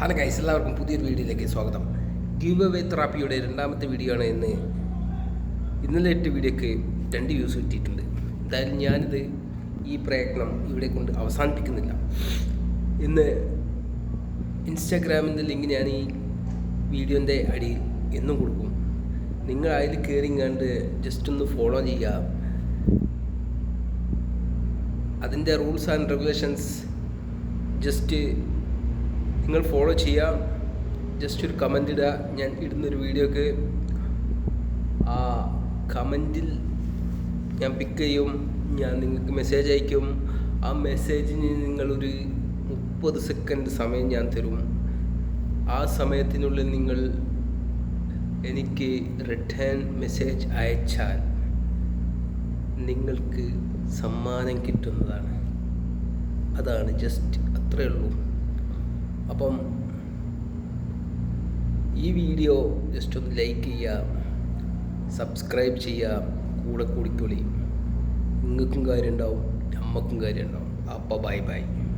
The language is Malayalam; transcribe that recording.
ഹലോ ഗൈസ്, എല്ലാവർക്കും പുതിയൊരു വീഡിയോയിലേക്ക് സ്വാഗതം. ഗീവ് അവേ തെറാപ്പിയുടെ രണ്ടാമത്തെ വീഡിയോ ആണ് ഇന്നലെ ഇട്ട വീഡിയോക്ക് 2 വ്യൂസ് കിട്ടിയിട്ടുണ്ട്. എന്തായാലും ഞാനിത് ഈ പ്രയത്നം ഇവിടെ കൊണ്ട് അവസാനിപ്പിക്കുന്നില്ല. ഇന്ന് ഇൻസ്റ്റാഗ്രാമിൻ്റെ ലിങ്ക് ഞാൻ ഈ വീഡിയോൻ്റെ അടിയിൽ എന്നും കൊടുക്കും. നിങ്ങൾ അതിൽ കയറിങ്ങാണ്ട് ജസ്റ്റ് ഒന്ന് ഫോളോ ചെയ്യുക. അതിൻ്റെ റൂൾസ് ആൻഡ് റെഗുലേഷൻസ് ജസ്റ്റ് നിങ്ങൾ ഫോളോ ചെയ്യുക. ജസ്റ്റ് ഒരു കമൻ്റ് ഇടുക. ഞാൻ ഇടുന്നൊരു വീഡിയോക്ക് ആ കമൻറ്റിൽ ഞാൻ പിക്ക് ചെയ്യും. ഞാൻ നിങ്ങൾക്ക് മെസ്സേജ് അയക്കും. ആ മെസ്സേജിന് നിങ്ങളൊരു 30 സെക്കൻഡ് സമയം ഞാൻ തരും. ആ സമയത്തിനുള്ളിൽ നിങ്ങൾ എനിക്ക് റിട്ടേൺ മെസ്സേജ് അയച്ചാൽ നിങ്ങൾക്ക് സമ്മാനം കിട്ടുന്നതാണ്. അതാണ് ജസ്റ്റ് അത്രയേ ഉള്ളൂ. അപ്പം ഈ വീഡിയോ ജസ്റ്റ് ഒന്ന് ലൈക്ക് ചെയ്യുക, സബ്സ്ക്രൈബ് ചെയ്യുക, കൂടെ കൂടിക്കൊള്ളി. നിങ്ങൾക്കും കാര്യം ഉണ്ടാവും, നമ്മൾക്കും കാര്യം ഉണ്ടാവും. അപ്പോൾ ബൈ ബൈ.